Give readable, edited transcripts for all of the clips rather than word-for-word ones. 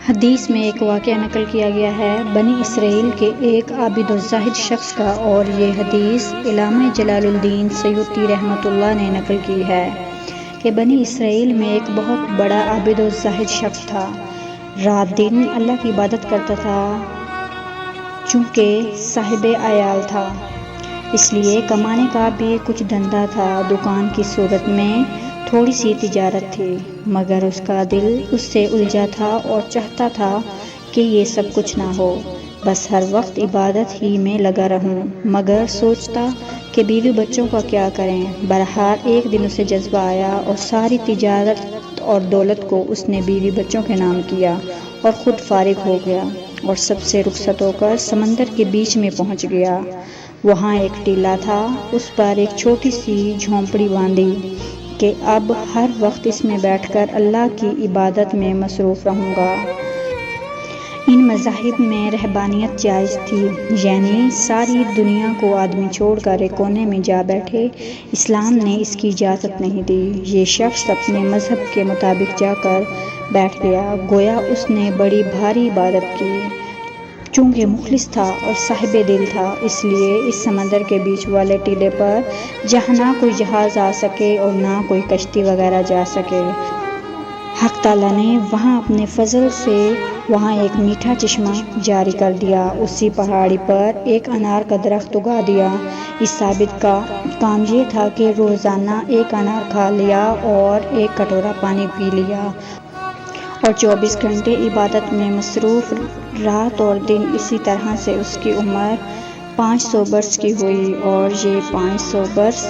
حدیث میں ایک واقعہ نقل کیا گیا ہے بنی اسرائیل کے ایک عابد و زاہد شخص کا، اور یہ حدیث علامہ جلال الدین سیوطی رحمۃ اللہ نے نقل کی ہے کہ بنی اسرائیل میں ایک بہت بڑا عابد و زاہد شخص تھا۔ رات دن اللہ کی عبادت کرتا تھا۔ چونکہ صاحب عیال تھا، اس لیے کمانے کا بھی کچھ دھندا تھا۔ دکان کی صورت میں تھوڑی سی تجارت تھی، مگر اس کا دل اس سے الجھا تھا اور چاہتا تھا کہ یہ سب کچھ نہ ہو، بس ہر وقت عبادت ہی میں لگا رہوں۔ مگر سوچتا کہ بیوی بچوں کا کیا کریں۔ بہرحال ایک دن اسے جذبہ آیا اور ساری تجارت اور دولت کو اس نے بیوی بچوں کے نام کیا اور خود فارغ ہو گیا، اور سب سے رخصت ہو کر سمندر کے بیچ میں پہنچ گیا۔ وہاں ایک ٹیلہ تھا، اس پر ایک چھوٹی سی جھونپڑی باندھی کہ اب ہر وقت اس میں بیٹھ کر اللہ کی عبادت میں مصروف رہوں گا۔ ان مذاہب میں رہبانیت جائز تھی، یعنی ساری دنیا کو آدمی چھوڑ کر ایک کونے میں جا بیٹھے۔ اسلام نے اس کی اجازت نہیں دی۔ یہ شخص اپنے مذہب کے مطابق جا کر بیٹھ گیا، گویا اس نے بڑی بھاری عبادت کی۔ چونکہ مخلص تھا اور صاحب دل تھا، اس لیے اس سمندر کے بیچ والے ٹیلے پر جہاں نہ کوئی جہاز آ سکے اور نہ کوئی کشتی وغیرہ جا سکے، حق تعالیٰ نے وہاں اپنے فضل سے وہاں ایک میٹھا چشمہ جاری کر دیا۔ اسی پہاڑی پر ایک انار کا درخت اگا دیا۔ اس عابد کا کام یہ تھا کہ روزانہ ایک انار کھا لیا اور ایک کٹورا پانی پی لیا، اور 24 گھنٹے عبادت میں مصروف۔ رات اور دن اسی طرح سے اس کی عمر 500 برس کی ہوئی، اور یہ 500 برس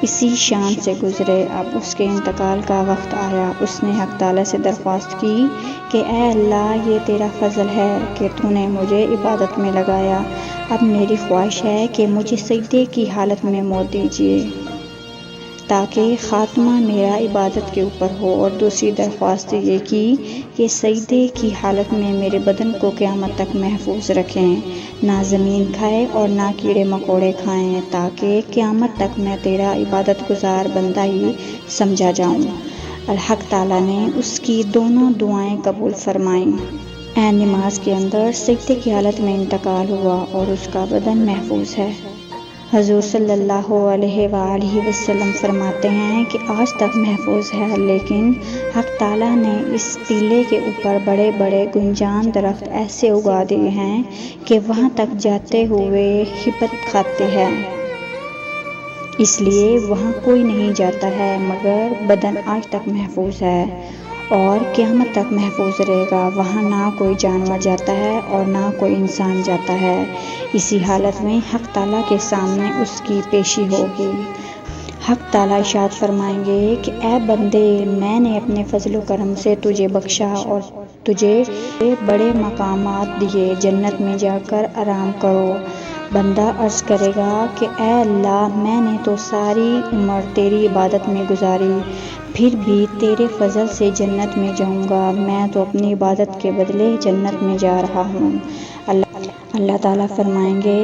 اسی شان سے گزرے۔ اب اس کے انتقال کا وقت آیا۔ اس نے حق تعالیٰ سے درخواست کی کہ اے اللہ، یہ تیرا فضل ہے کہ تو نے مجھے عبادت میں لگایا۔ اب میری خواہش ہے کہ مجھے سجدے کی حالت میں موت دیجیے تاکہ خاتمہ میرا عبادت کے اوپر ہو، اور دوسری درخواست یہ کی کہ سجدے کی حالت میں میرے بدن کو قیامت تک محفوظ رکھیں، نہ زمین کھائے اور نہ کیڑے مکوڑے کھائیں، تاکہ قیامت تک میں تیرا عبادت گزار بندہ ہی سمجھا جاؤں۔ الحق تعالیٰ نے اس کی دونوں دعائیں قبول فرمائیں۔ عین نماز کے اندر سجدے کی حالت میں انتقال ہوا، اور اس کا بدن محفوظ ہے۔ حضور صلی اللہ علیہ وآلہ وسلم فرماتے ہیں کہ آج تک محفوظ ہے، لیکن حق تعالیٰ نے اس ٹیلے کے اوپر بڑے بڑے گنجان درخت ایسے اگا دیے ہیں کہ وہاں تک جاتے ہوئے ہبت کھاتے ہیں، اس لیے وہاں کوئی نہیں جاتا ہے، مگر بدن آج تک محفوظ ہے اور قیامت تک محفوظ رہے گا۔ وہاں نہ کوئی جانور جاتا ہے اور نہ کوئی انسان جاتا ہے۔ اسی حالت میں حق تعالیٰ کے سامنے اس کی پیشی ہوگی۔ حق تعالیٰ ارشاد فرمائیں گے کہ اے بندے، میں نے اپنے فضل و کرم سے تجھے بخشا اور تجھے بڑے مقامات دیے، جنت میں جا کر آرام کرو۔ بندہ عرض کرے گا کہ اے اللہ، میں نے تو ساری عمر تیری عبادت میں گزاری، پھر بھی تیرے فضل سے جنت میں جاؤں گا، میں تو اپنی عبادت کے بدلے جنت میں جا رہا ہوں۔ اللہ تعالیٰ فرمائیں گے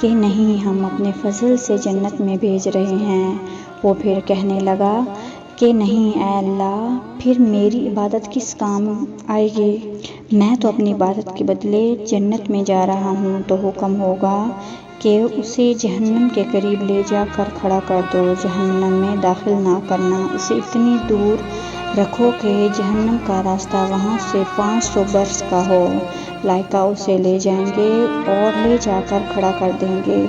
کہ نہیں، ہم اپنے فضل سے جنت میں بھیج رہے ہیں۔ وہ پھر کہنے لگا کہ نہیں اے اللہ، پھر میری عبادت کس کام آئے گی؟ میں تو اپنی عبادت کے بدلے جنت میں جا رہا ہوں۔ تو حکم ہوگا کہ اسے جہنم کے قریب لے جا کر کھڑا کر دو، جہنم میں داخل نہ کرنا، اسے اتنی دور رکھو کہ جہنم کا راستہ وہاں سے 500 برس کا ہو۔ ملائکہ اسے لے جائیں گے اور لے جا کر کھڑا کر دیں گے۔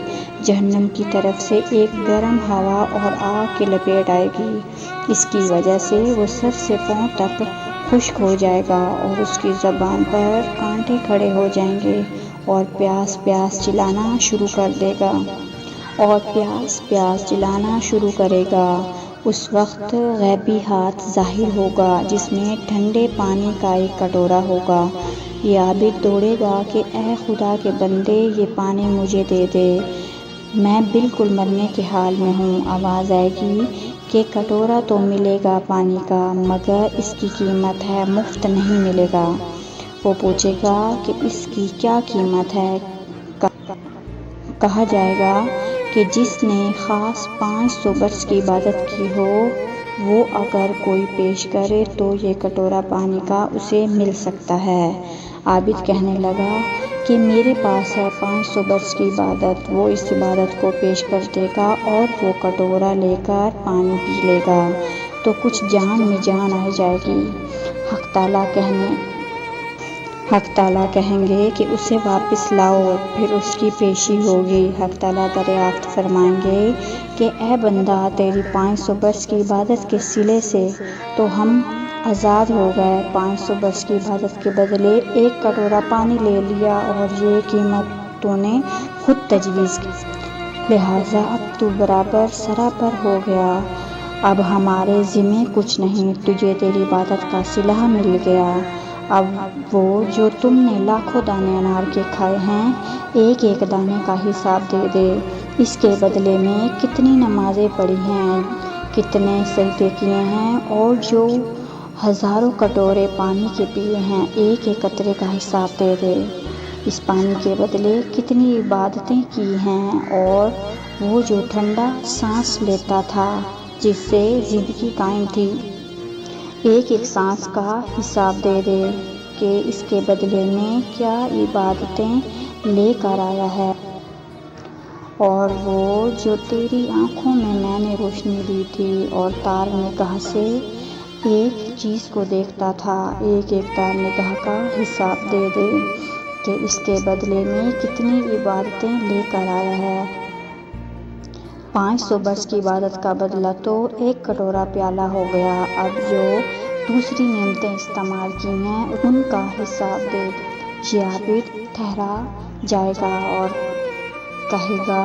جہنم کی طرف سے ایک گرم ہوا اور آگ کی لپیٹ آئے گی، اس کی وجہ سے وہ سر سے پاؤں تک خشک ہو جائے گا، اور اس کی زبان پر کانٹے کھڑے ہو جائیں گے، اور پیاس پیاس چلانا شروع کر دے گا، اور پیاس پیاس چلانا شروع کرے گا۔ اس وقت غیبی ہاتھ ظاہر ہوگا جس میں ٹھنڈے پانی کا ایک کٹورا ہوگا۔ یہ عابد دوڑے گا کہ اے خدا کے بندے، یہ پانی مجھے دے دے، میں بالکل مرنے کے حال میں ہوں۔ آواز آئے گی کہ کٹورا تو ملے گا پانی کا، مگر اس کی قیمت ہے، مفت نہیں ملے گا۔ وہ پوچھے گا کہ اس کی کیا قیمت ہے؟ کہا جائے گا کہ جس نے خاص 500 برس کی عبادت کی ہو وہ اگر کوئی پیش کرے تو یہ کٹورا پانی کا اسے مل سکتا ہے۔ عابد کہنے لگا کہ میرے پاس ہے 500 برس کی عبادت، وہ اس عبادت کو پیش کر دے گا اور وہ کٹورا لے کر پانی پی لے گا تو کچھ جان میں جان آ جائے گی۔ حق تعالیٰ کہیں گے کہ اسے واپس لاؤ، پھر اس کی پیشی ہوگی۔ حق تعالیٰ دریافت فرمائیں گے کہ اے بندہ، تیری 500 برس کی عبادت کے صلے سے تو ہم آزاد ہو گئے۔ 500 برس کی عبادت کے بدلے 1 کٹورا پانی لے لیا اور یہ قیمت تو نے خود تجویز کی، لہٰذا اب تو برابر سرابر ہو گیا، اب ہمارے ذمے کچھ نہیں، تجھے تیری عبادت کا صلہ مل گیا۔ اب وہ جو تم نے لاکھوں دانے انار کے کھائے ہیں، ایک ایک دانے کا حساب دے دے۔ اس کے بدلے میں کتنی نمازیں پڑھی ہیں، کتنے سجدے کیے ہیں اور جو ہزاروں کٹورے پانی کے پیے ہیں، ایک ایک قطرے کا حساب دے دے۔ اس پانی کے بدلے کتنی عبادتیں کی ہیں اور وہ جو ٹھنڈا سانس لیتا تھا جس سے زندگی قائم تھی، ایک ایک سانس کا حساب دے دے کہ اس کے بدلے میں کیا عبادتیں لے کر آیا ہے۔ اور وہ جو تیری آنکھوں میں نے روشنی دی تھی اور تار نگاہ سے ایک چیز کو دیکھتا تھا، ایک ایک تار نگاہ کا حساب دے دے کہ اس کے بدلے میں کتنی عبادتیں لے کر آیا ہے۔ 500 برس کی عبادت کا بدلہ تو 1 کٹورا پیالہ ہو گیا، اب جو دوسری نعمتیں استعمال کی ہیں ان کا حساب دے دے۔ یہ عابد ٹھہرا جائے گا اور کہے گا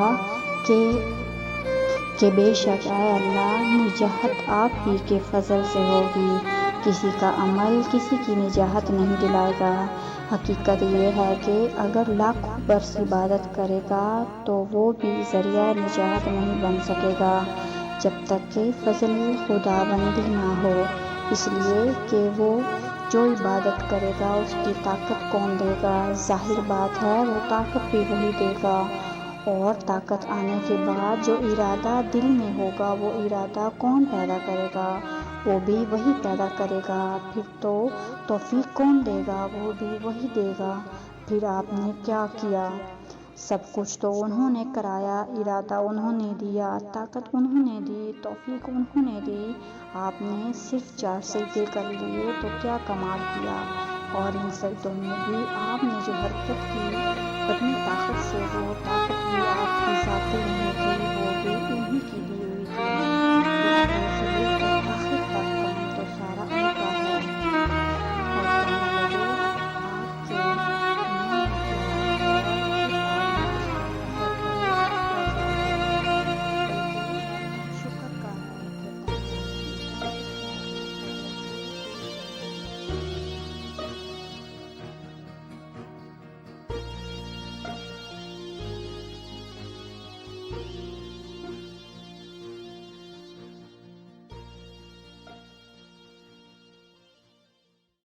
کہ بے شک اے اللہ، نجات آپ ہی کے فضل سے ہوگی، کسی کا عمل کسی کی نجات نہیں دلائے گا۔ حقیقت یہ ہے کہ اگر لاکھوں برس عبادت کرے گا تو وہ بھی ذریعہ نجات نہیں بن سکے گا جب تک کہ فضل خداوندی نہ ہو، اس لیے کہ وہ جو عبادت کرے گا اس کی طاقت کون دے گا؟ ظاہر بات ہے وہ طاقت بھی وہی دے گا، اور طاقت آنے کے بعد جو ارادہ دل میں ہوگا وہ ارادہ کون پیدا کرے گا؟ وہ بھی وہی پیدا کرے گا۔ پھر تو توفیق کون دے گا؟ وہ بھی وہی دے گا۔ پھر آپ نے کیا کیا؟ سب کچھ تو انہوں نے کرایا، ارادہ انہوں نے دیا، طاقت انہوں نے دی، توفیق انہوں نے دی، آپ نے صرف 4 سجدے کر لیے تو کیا کمال کیا؟ اور ان سجدوں میں بھی آپ نے جو حرکت کی اپنی طاقت سے، وہ طاقت بھی آپ کی ذاتی نہیں تھی، وہ بھی انہی کی دی ہوئی تھی۔ پہلے سے لے کر آخر تک کام تو سارا ان کا ہے۔ اور کہنے لگے آپ کے میں نے کیا ہے، اور پھر آپ نے اس پر نظر بلکہ شکر کا ہے کہ تم